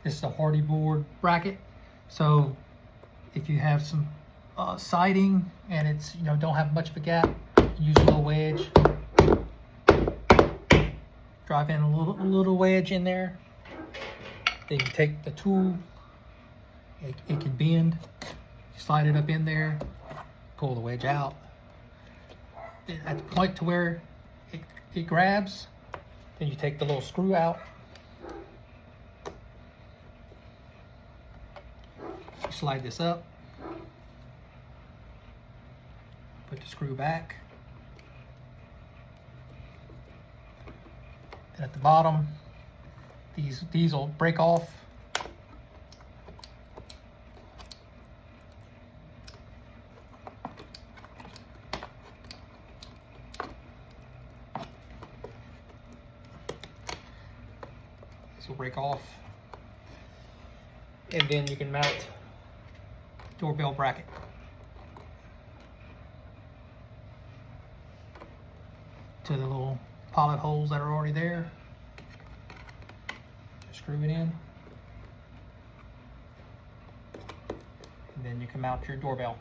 This is a Hardie board bracket. So if you have some siding and it's, you know, don't have much of a gap, use a little wedge. Drive in a little wedge in there. Then you take the tool, it can bend. Slide it up in there, pull the wedge out. Then at the point to where it grabs, then you take the little screw out. You slide this up, put the screw back. Then at the bottom, these will break off. This will break off, and then you can mount doorbell bracket. To the little pilot holes that are already there. Just screw it in. And then you can mount your doorbell.